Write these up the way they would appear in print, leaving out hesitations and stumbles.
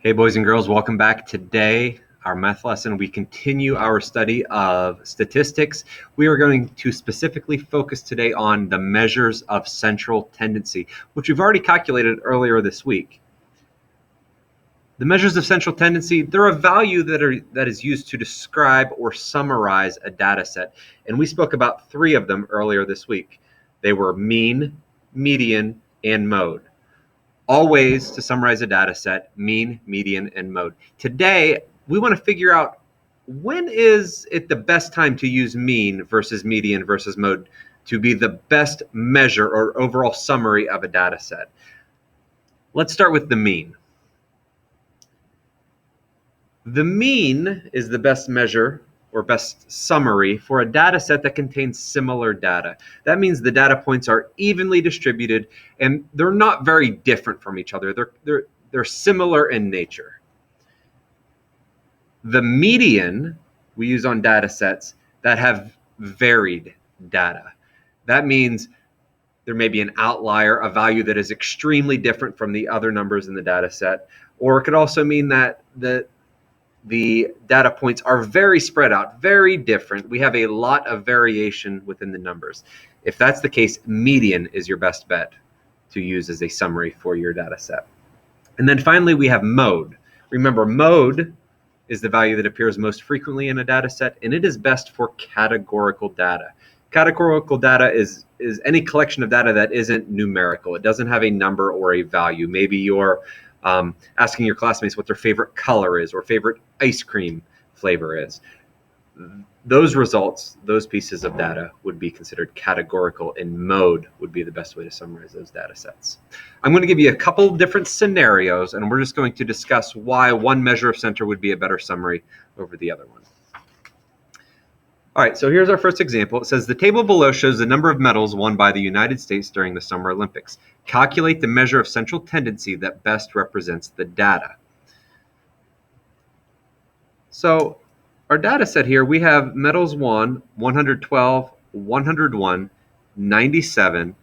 Hey boys and girls, welcome back. Today, our math lesson, we continue our study of statistics. We are going to specifically focus today on the measures of central tendency, which we've already calculated earlier this week. The measures of central tendency, they're a value that is used to describe or summarize a data set. And we spoke about three of them earlier this week. They were mean, median, and mode. All ways to summarize a data set: mean, median, and mode. Today, we want to figure out when is it the best time to use mean versus median versus mode to be the best measure or overall summary of a data set. Let's start with the mean. The mean is the best measure or best summary for a data set that contains similar data. That means the data points are evenly distributed and they're not very different from each other. They're similar in nature. The median we use on data sets that have varied data. That means there may be an outlier, a value that is extremely different from the other numbers in the data set, or it could also mean that the data points are very spread out, very different. We have a lot of variation within the numbers. If that's the case, median is your best bet to use as a summary for your data set. And then finally, we have mode. Remember, mode is the value that appears most frequently in a data set, and it is best for categorical data. Categorical data is any collection of data that isn't numerical. It doesn't have a number or a value. Maybe you're asking your classmates what their favorite color is or favorite ice cream flavor is. Those results, those pieces of data would be considered categorical, and mode would be the best way to summarize those data sets. I'm going to give you a couple of different scenarios, and we're just going to discuss why one measure of center would be a better summary over the other one. All right, so here's our first example. It says the table below shows the number of medals won by the United States during the Summer Olympics. Calculate the measure of central tendency that best represents the data. So our data set here, we have medals won: 112, 101, 97,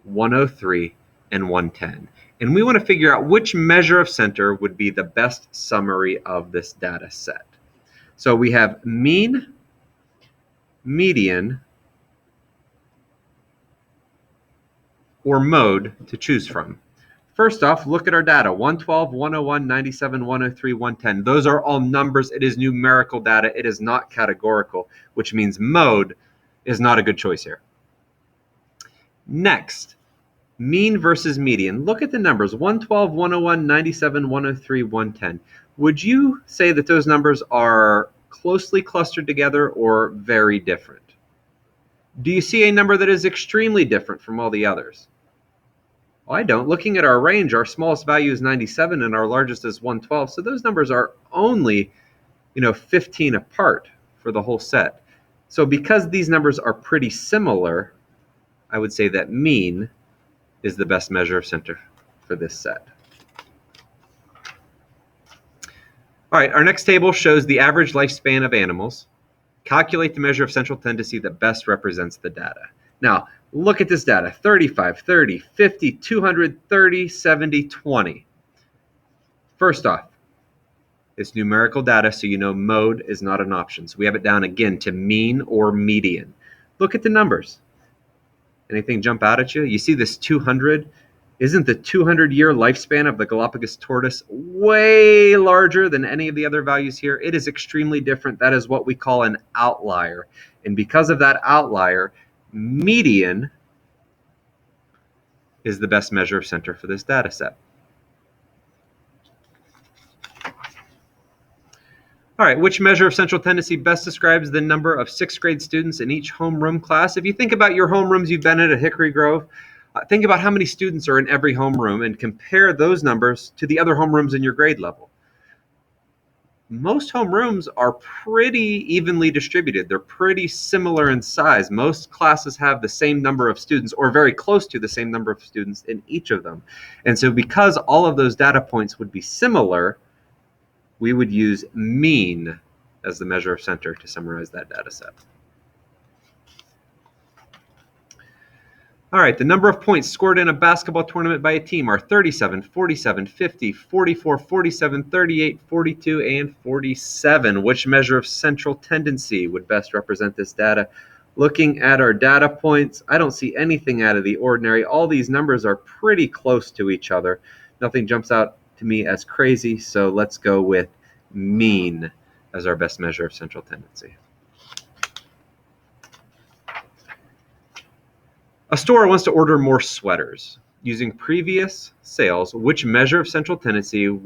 103, and 110. And we want to figure out which measure of center would be the best summary of this data set. So we have mean, median, or mode to choose from. First off, look at our data: 112, 101, 97, 103, 110. Those are all numbers. It is numerical data. It is not categorical, which means mode is not a good choice here. Next, mean versus median. Look at the numbers: 112, 101, 97, 103, 110. Would you say that those numbers are closely clustered together or very different? Do you see a number that is extremely different from all the others? Well, I don't. Looking at our range, our smallest value is 97 and our largest is 112. So those numbers are only, 15 apart for the whole set. So because these numbers are pretty similar, I would say that mean is the best measure of center for this set. All right, our next table shows the average lifespan of animals. Calculate the measure of central tendency that best represents the data. Now, look at this data: 35, 30, 50, 200, 30, 70, 20. First off, it's numerical data, so mode is not an option. So we have it down again to mean or median. Look at the numbers. Anything jump out at you? You see this 200? Isn't the 200-year lifespan of the Galapagos tortoise way larger than any of the other values here? It is extremely different. That is what we call an outlier. And because of that outlier, median is the best measure of center for this data set. All right, which measure of central tendency best describes the number of sixth grade students in each homeroom class? If you think about your homerooms you've been at Hickory Grove, think about how many students are in every homeroom and compare those numbers to the other homerooms in your grade level. Most homerooms are pretty evenly distributed. They're pretty similar in size. Most classes have the same number of students or very close to the same number of students in each of them. And so because all of those data points would be similar, we would use mean as the measure of center to summarize that data set. All right, the number of points scored in a basketball tournament by a team are 37, 47, 50, 44, 47, 38, 42, and 47. Which measure of central tendency would best represent this data? Looking at our data points, I don't see anything out of the ordinary. All these numbers are pretty close to each other. Nothing jumps out to me as crazy, so let's go with mean as our best measure of central tendency. A store wants to order more sweaters. Using previous sales, which measure of central tendency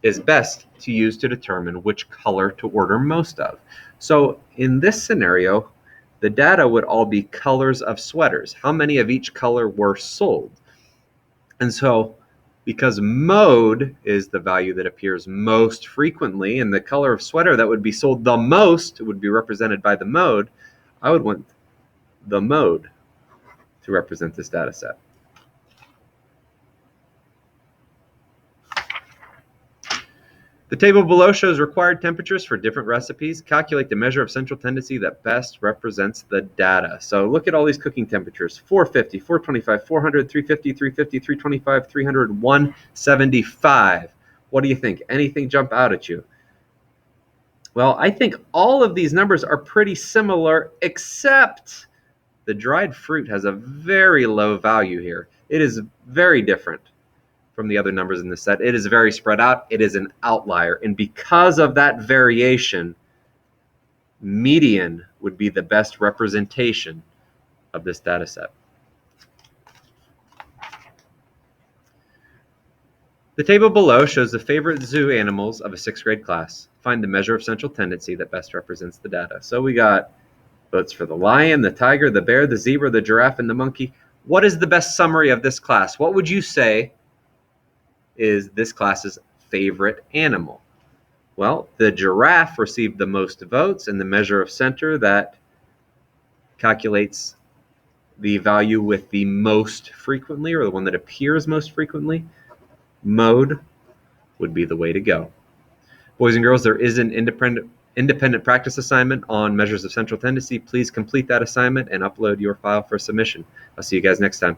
is best to use to determine which color to order most of? So in this scenario, the data would all be colors of sweaters. How many of each color were sold? And so because mode is the value that appears most frequently, and the color of sweater that would be sold the most would be represented by the mode, I would want the mode to represent this data set. The table below shows required temperatures for different recipes. Calculate the measure of central tendency that best represents the data. So look at all these cooking temperatures: 450, 425, 400, 350, 350, 325, 300, 175. What do you think? Anything jump out at you? Well, I think all of these numbers are pretty similar, except the dried fruit has a very low value here. It is very different from the other numbers in the set. It is very spread out. It is an outlier. And because of that variation, median would be the best representation of this data set. The table below shows the favorite zoo animals of a 6th grade class. Find the measure of central tendency that best represents the data. So we got votes for the lion, the tiger, the bear, the zebra, the giraffe, and the monkey. What is the best summary of this class? What would you say is this class's favorite animal? Well, the giraffe received the most votes, and the measure of center that calculates the value with the most frequently, or the one that appears most frequently, mode would be the way to go. Boys and girls, there is an independent practice assignment on measures of central tendency. Please complete that assignment and upload your file for submission. I'll see you guys next time.